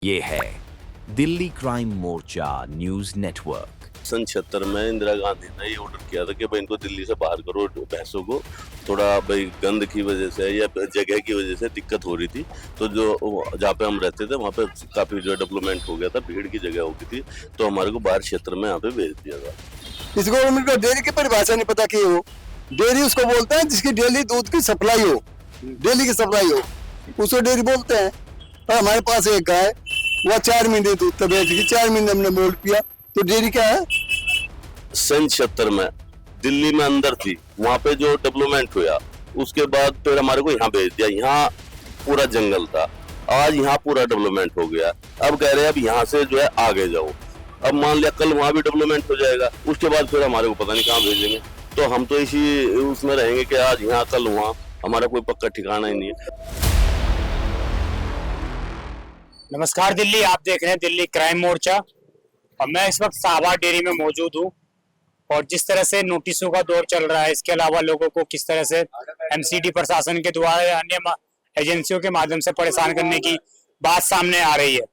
ये है दिल्ली क्राइम मोर्चा news network. सन 76 में इंदिरा गांधी ने ये ऑर्डर किया था कि भाई इनको दिल्ली से बाहर करो, भैंसों को थोड़ा भाई गंद की वजह से या जगह की वजह से दिक्कत हो रही थी। तो जो जहाँ पे हम रहते थे वहाँ पे काफी जो डेवलपमेंट हो गया था, भीड़ की जगह हो गई थी, तो हमारे को बाहर क्षेत्र में यहाँ पे भेज दिया था। इस गवर्नमेंट को डेयरी की परिभाषा नहीं पता की हो। डेयरी उसको बोलते हैं जिसकी डेली दूध की सप्लाई हो, डेली की सप्लाई हो, उसको डेयरी बोलते हैं। और हमारे पास एक गाय, वह 4 महीने दूध तो बेचेगी, 4 महीने हमने मोल्ड पिया, तो डेयरी क्या है? सन 76 में दिल्ली में अंदर थी, वहाँ पे जो डेवलपमेंट हुआ उसके बाद फिर हमारे को यहाँ भेज दिया। यहाँ पूरा जंगल था, आज यहाँ पूरा डेवलपमेंट हो गया। अब कह रहे हैं अब यहाँ से जो है आगे जाओ। अब मान लिया कल वहाँ भी डेवलपमेंट हो जाएगा, उसके बाद फिर हमारे को पता नहीं कहाँ भेजेंगे। तो हम तो इसी उसमें रहेंगे कि आज यहाँ कल वहाँ, हमारा कोई पक्का ठिकाना ही नहीं है। नमस्कार दिल्ली, आप देख रहे हैं दिल्ली क्राइम मोर्चा और मैं इस वक्त शाहबाद डेयरी में मौजूद हूं। और जिस तरह से नोटिसों का दौर चल रहा है, इसके अलावा लोगों को किस तरह से एमसीडी प्रशासन के द्वारा या अन्य एजेंसियों के माध्यम से परेशान करने की बात सामने आ रही है।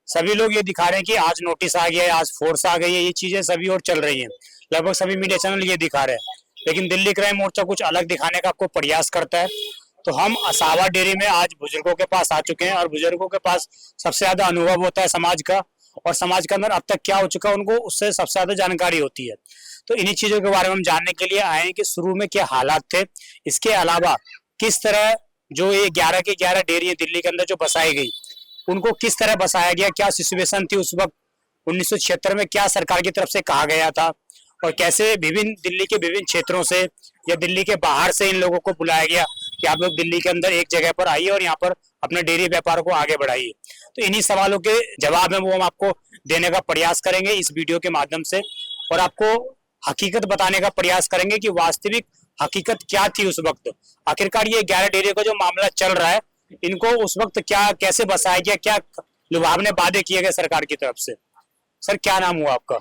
सभी लोग ये दिखा रहे हैं कि आज नोटिस आ गया है, आज फोर्स आ गई है, ये चीजें सभी और चल रही हैं। लगभग सभी मीडिया चैनल ये दिखा रहे हैं, लेकिन दिल्ली क्राइम मोर्चा कुछ अलग दिखाने का आपको प्रयास करता है। तो हम शाहबाद डेयरी में आज बुजुर्गों के पास आ चुके हैं और बुजुर्गों के पास सबसे ज्यादा अनुभव होता है समाज का, और समाज के अंदर अब तक क्या हो चुका है उनको उससे सबसे ज्यादा जानकारी होती है। तो इन्हीं चीजों के बारे में हम जानने के लिए आए हैं कि शुरू में क्या हालात थे, इसके अलावा किस तरह जो ये 11 की 11 डेयरी दिल्ली के अंदर जो बसाई गई उनको किस तरह बसाया गया, क्या सिचुएशन थी उस वक्त 1976 में, क्या सरकार की तरफ से कहा गया था, और कैसे विभिन्न दिल्ली के विभिन्न क्षेत्रों से या दिल्ली के बाहर से इन लोगों को बुलाया गया कि आप लोग दिल्ली के अंदर एक जगह पर आइए और यहाँ पर अपने डेयरी व्यापार को आगे बढ़ाइए। तो इन्हीं सवालों के जवाब है वो हम आपको देने का प्रयास करेंगे इस वीडियो के माध्यम से, और आपको हकीकत बताने का प्रयास करेंगे कि वास्तविक हकीकत क्या थी उस वक्त। आखिरकार ये 11 डेयरी का जो मामला चल रहा है, इनको उस वक्त क्या कैसे बसाया गया, क्या लुभावने वादे किए गए सरकार की तरफ से। सर, क्या नाम हुआ आपका?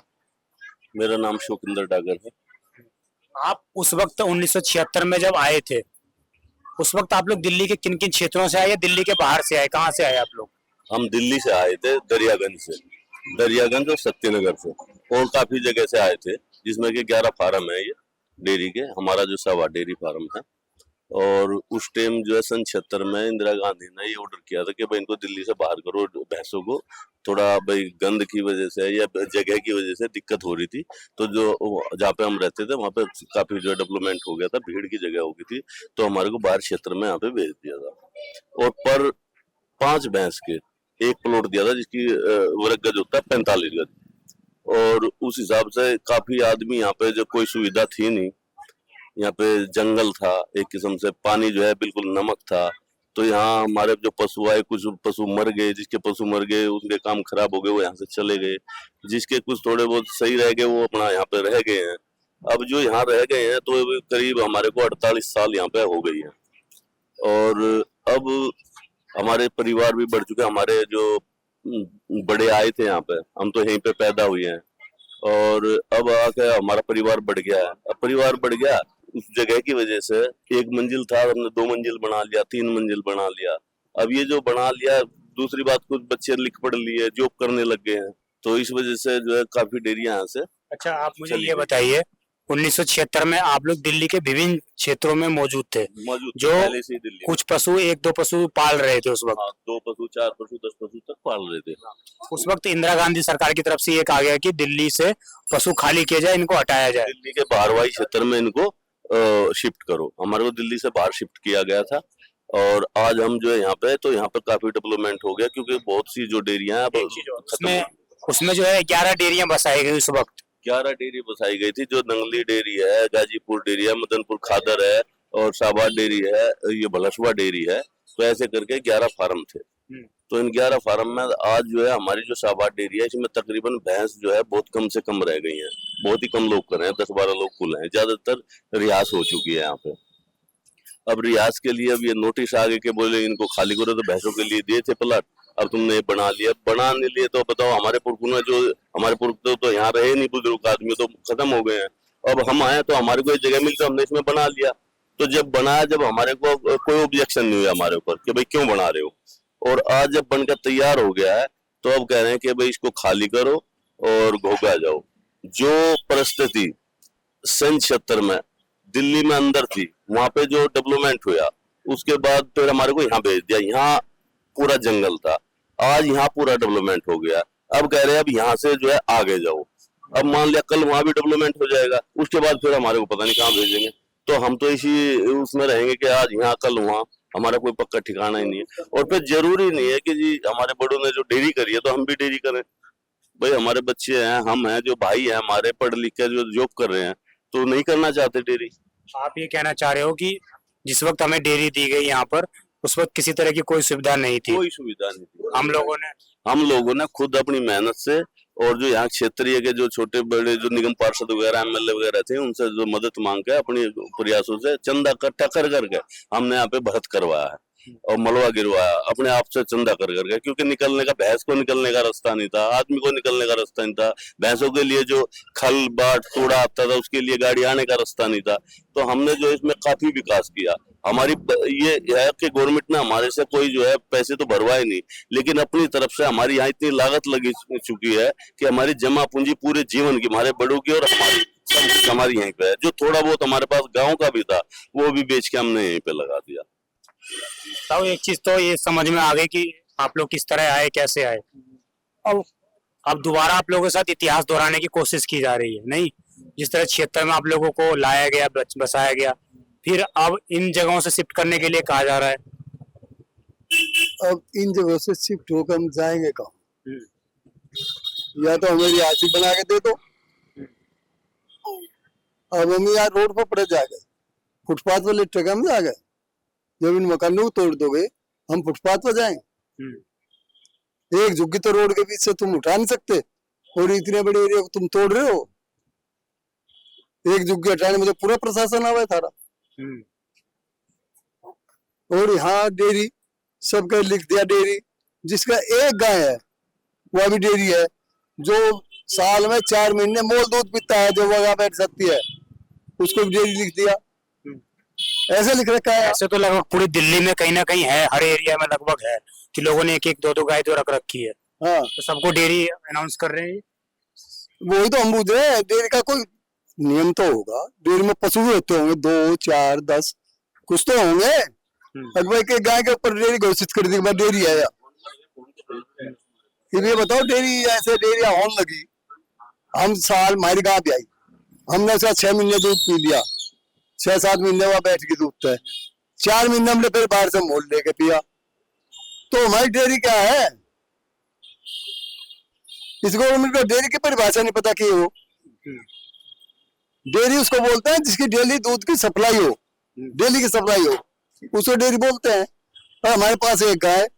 मेरा नाम शोकिंदर डागर है। आप उस वक्त 1976 में जब आए थे, उस वक्त आप लोग दिल्ली के किन किन क्षेत्रों से आए या दिल्ली के बाहर से आए, कहाँ से आए आप लोग? हम दिल्ली से आए थे, दरियागंज और सत्यनगर से, और काफी जगह से आए थे, जिसमें कि 11 फार्म है ये डेयरी के। हमारा जो शाहबाद डेयरी फार्म है, और उस टाइम जो है सन 76 में इंदिरा गांधी ने ये ऑर्डर किया था कि भाई इनको दिल्ली से बाहर करो, भैंसों को थोड़ा भाई गंद की वजह से या जगह की वजह से दिक्कत हो रही थी। तो जो जहाँ पे हम रहते थे वहाँ पे काफी जो डेवलपमेंट हो गया था, भीड़ की जगह हो गई थी, तो हमारे को बाहर क्षेत्र में यहाँ पे भेज दिया था। और पर 5 भैंस के एक प्लॉट दिया था, जिसकी वर्ग गज होता है 45 गज। और उस हिसाब से काफी आदमी यहाँ पे, जो कोई सुविधा थी नहीं, यहाँ पे जंगल था एक किस्म से, पानी जो है बिल्कुल नमक था। तो यहाँ हमारे जो पशु आए, कुछ पशु मर गए, जिसके पशु मर गए उनके काम खराब हो गए, वो यहाँ से चले गए। जिसके कुछ थोड़े बहुत सही रह गए वो अपना यहाँ पे रह गए हैं। अब जो यहाँ रह गए हैं तो करीब हमारे को 48 साल यहाँ पे हो गई है। और अब हमारे परिवार भी बढ़ चुके हैं। हमारे जो बड़े आए थे यहाँ पे, हम तो यहीं पे पैदा हुए हैं, और अब आके हमारा परिवार बढ़ गया है। अब परिवार बढ़ गया उस जगह की वजह से, 1 मंजिल था हमने 2 मंजिल बना लिया, 3 मंजिल बना लिया। अब ये जो बना लिया, दूसरी बात कुछ बच्चे लिख पढ़ लिए, जॉब करने लग गए हैं, तो इस वजह से जो है काफी डेयरियां यहाँ से। अच्छा, आप मुझे ये बताइए, 1976 में आप लोग दिल्ली के विभिन्न क्षेत्रों में मौजूद थे, जो पहले से ही दिल्ली कुछ पशु 1-2 पशु पाल रहे थे उस वक्त। हाँ, 2 पशु, 4 पशु, 10 पशु तक पाल रहे थे। उस वक्त इंदिरा गांधी सरकार की तरफ से ये कहा गया कि दिल्ली से पशु खाली किए जाए, इनको हटाया जाए, दिल्ली के बाहरवाई क्षेत्र में इनको शिफ्ट करो। हमारे को दिल्ली से बाहर शिफ्ट किया गया था, और आज हम जो है यहाँ पे, तो यहाँ पे काफी डेवलपमेंट हो गया, क्योंकि बहुत सी जो डेयरियां हैं उसमें जो है 11 डेयरियां बसाई गई उस वक्त। 11 डेयरी बसाई गई थी, जो नंगली डेयरी है, गाजीपुर डेयरी है, मदनपुर खादर है, और शाहबाद डेयरी है, ये भलसवा डेयरी है। तो ऐसे करके 11 फार्म थे। तो इन 11 फार्म में आज जो है हमारी जो शाहबाद डेयरी है, इसमें तकरीबन भैंस जो है बहुत कम से कम रह गई हैं। बहुत ही कम लोग कर रहे हैं, 10-12 लोग कुल हैं, ज्यादातर रिहास हो चुकी है यहाँ पे। अब रिहास के लिए अब ये नोटिस आ गए कि बोले इनको खाली करो, तो भैंसों के लिए दिए थे प्लाट, अब तुमने ये बना लिया। बनाने लिए तो बताओ, हमारे पुरखों ने जो, हमारे पुरख तो यहाँ रहे नहीं, बुजुर्ग आदमी तो खत्म हो गए हैं। अब हम आए तो हमारे को एक जगह मिली, तो हमने इसमें बना लिया। तो जब बनाया, जब हमारे को कोई ऑब्जेक्शन नहीं हुआ हमारे ऊपर कि भाई क्यों बना रहे हो, और आज जब बनकर तैयार हो गया है तो अब कह रहे हैं कि भाई इसको खाली करो और घोगा जाओ। जो परिस्थिति सन 76 में दिल्ली में अंदर थी, वहां पे जो डेवलपमेंट हुआ, उसके बाद फिर हमारे को यहाँ भेज दिया। यहाँ पूरा जंगल था, आज यहाँ पूरा डेवलपमेंट हो गया। अब कह रहे हैं अब यहाँ से जो है आगे जाओ। अब मान लिया कल वहां भी डेवलपमेंट हो जाएगा, उसके बाद फिर हमारे को पता नहीं कहाँ भेजेंगे। तो हम तो इसी उसमें रहेंगे कि आज यहाँ कल वहाँ, हमारा कोई पक्का ठिकाना ही नहीं है। और फिर जरूरी नहीं है कि जी हमारे बड़ों ने जो डेयरी करी है तो हम भी डेयरी करें। भाई हमारे बच्चे हैं, हम हैं, जो भाई हैं हमारे पढ़ लिख के जो जॉब कर रहे हैं, तो नहीं करना चाहते डेयरी। आप ये कहना चाह रहे हो कि जिस वक्त हमें डेयरी दी गई यहाँ पर, उस वक्त किसी तरह की कोई सुविधा नहीं थी? कोई सुविधा नहीं थी। हम लोगों ने खुद अपनी मेहनत से और जो यहाँ क्षेत्रीय के जो छोटे बड़े जो निगम पार्षद वगैरह एमएलए वगैरह थे, उनसे जो मदद मांग के अपनी प्रयासों से चंदा इकट्ठा कर करके हमने यहाँ पे भरत करवाया है और मलबा गिरवाया अपने आप से चंदा कर करके। क्योंकि निकलने का, भैंस को निकलने का रास्ता नहीं था, आदमी को निकलने का रास्ता नहीं था, भैंसों के लिए जो खल बाट कूड़ा आता था उसके लिए गाड़ी आने का रास्ता नहीं था। तो हमने जो इसमें काफी विकास किया। हमारी ये है कि गवर्नमेंट ने हमारे से कोई जो है पैसे तो भरवाए नहीं, लेकिन अपनी तरफ से हमारी यहाँ इतनी लागत लगी चुकी है कि हमारी जमा पूंजी पूरे जीवन की, हमारे बड़ों की और हमारी, सब हमारी यहीं पे है। जो थोड़ा बहुत हमारे पास गाँव का भी था वो भी बेच के हमने यहीं पे लगा दिया। तो एक चीज तो ये समझ में आ गई कि आप लोग किस तरह आए, कैसे आए। अब दोबारा आप लोगों के साथ इतिहास दोहराने की कोशिश की जा रही है, नहीं? जिस तरह क्षेत्र में आप लोगों को लाया गया, बसाया गया, फिर अब इन जगहों से शिफ्ट करने के लिए कहा जा रहा है। अब इन जगहों से शिफ्ट होकर हम जाएंगे कहाँ? या तो हमें रिहायशी बना के दे दो। अब हम यहाँ रोड पर पड़े जा गए, फुटपाथ वाले ट्रक हम जा गए। जब इन मकानों को तोड़ दोगे हम फुटपाथ पर जाएंगे। एक झुग्गी तो रोड के बीच से तुम उठा नहीं सकते, और इतने बड़े एरिया को तुम तोड़ रहे हो। एक झुग्गी हटाने में तो पूरा प्रशासन आवा है थारा। और यहाँ डेयरी सबका लिख दिया, डेयरी जिसका एक गाय है वह भी डेयरी है, जो साल में 4 महीने मोल दूध पीता है, जो वह बैठ सकती है, उसको भी डेयरी लिख दिया। ऐसे लिख रखा है। ऐसे तो लगभग पूरी दिल्ली में कहीं ना कहीं है, हर एरिया में लगभग है कि लोगों ने 1-1, 2-2 गाय तो रख रखी है। हाँ, तो सबको डेयरी अनाउंस कर रहे हैं। वही तो हम पूछ रहे हैं, डेयरी का कोई नियम तो होगा। डेयरी में पशु भी होते होंगे, 2, 4, 10 कुछ तो होंगे। अगर के गाय के ऊपर डेयरी घोषित कर दी डेयरी है, फिर ये बताओ डेयरी ऐसे डेयरी होने लगी। हम साल हमारी गाय भी आई, हमने उसका 6 महीने दूध पी लिया, 6-7 महीने वहां बैठ के दूध है, 4 महीने हमने फिर बाहर से मोल लेके पिया। तो हमारी डेयरी क्या है? इस गवर्नमेंट को डेयरी की परिभाषा नहीं पता की हो। डेयरी उसको बोलते हैं जिसकी डेली दूध की सप्लाई हो, डेली की सप्लाई हो, उसको डेयरी बोलते हैं। और हमारे पास एक गाय,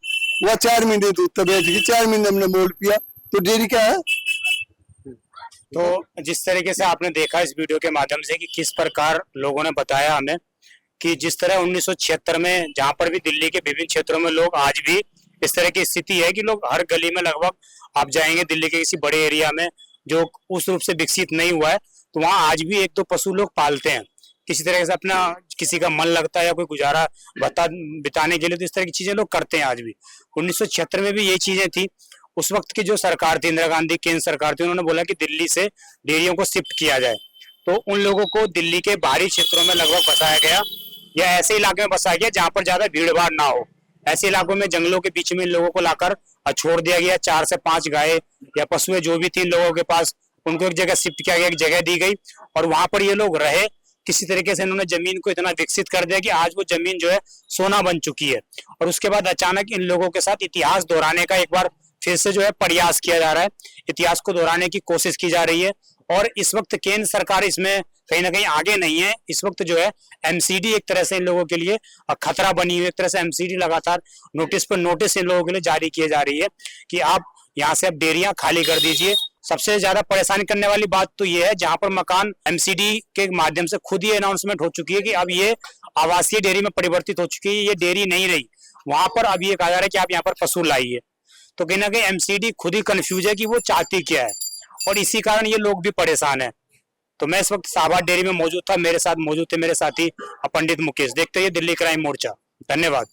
वह 4 महीने दूध तक बैठ गई, 4 महीने हमने मोल पिया, तो डेयरी क्या है? तो जिस तरीके से आपने देखा इस वीडियो के माध्यम से कि किस प्रकार लोगों ने बताया हमें कि जिस तरह 1976 में जहां पर भी दिल्ली के विभिन्न क्षेत्रों में लोग, आज भी इस तरह की स्थिति है कि लोग हर गली में लगभग आप जाएंगे दिल्ली के किसी बड़े एरिया में जो उस रूप से विकसित नहीं हुआ है, तो वहां आज भी 1-2 पशु लोग पालते हैं। किसी तरह से अपना, किसी का मन लगता है या कोई गुजारा भत्ता बिताने के लिए, तो इस तरह की चीजें लोग करते हैं आज भी। 1976 में भी ये चीजें थी। उस वक्त की जो सरकार थी, इंदिरा गांधी केंद्र सरकार थी, उन्होंने बोला कि दिल्ली से डेयरियों को शिफ्ट किया जाए। तो उन लोगों को दिल्ली के बाहरी क्षेत्रों में लगभग बसाया गया, या ऐसे इलाके में बसाया गया जहां पर ज्यादा भीड़ भाड़ ना हो। ऐसे इलाकों में, जंगलों के बीच में इन लोगों को लाकर छोड़ दिया गया। 4 से 5 गाय या पशुएं जो भी थी लोगों के पास, उनको एक जगह शिफ्ट किया गया, एक जगह दी गई, और वहां पर ये लोग रहे। किसी तरीके से इन्होंने जमीन को इतना विकसित कर दिया कि आज वो जमीन जो है सोना बन चुकी है। और उसके बाद अचानक इन लोगों के साथ इतिहास दोहराने का एक बार फिर से जो है प्रयास किया जा रहा है, इतिहास को दोहराने की कोशिश की जा रही है। और इस वक्त केंद्र सरकार इसमें कहीं ना कहीं आगे नहीं है। इस वक्त जो है एमसीडी एक तरह से इन लोगों के लिए खतरा बनी हुई है। एक तरह से एमसीडी लगातार नोटिस पर नोटिस इन लोगों के लिए जारी किए जा रही है कि आप यहाँ से अब डेयरियां खाली कर दीजिए। सबसे ज्यादा परेशानी करने वाली बात तो ये है जहां पर मकान एमसीडी के माध्यम से खुद ही अनाउंसमेंट हो चुकी है कि अब ये आवासीय डेयरी में परिवर्तित हो चुकी है, ये डेयरी नहीं रही। वहां पर अब ये कहा जा रहा है कि आप यहाँ पर पशु लाइए। तो कहीं ना कहीं एमसीडी खुद ही कंफ्यूज है कि वो चाहती क्या है, और इसी कारण ये लोग भी परेशान है। तो मैं इस वक्त शाहबाद डेयरी में मौजूद था, मेरे साथ मौजूद थे मेरे साथी पंडित मुकेश। देखते रहिए दिल्ली क्राइम मोर्चा। धन्यवाद।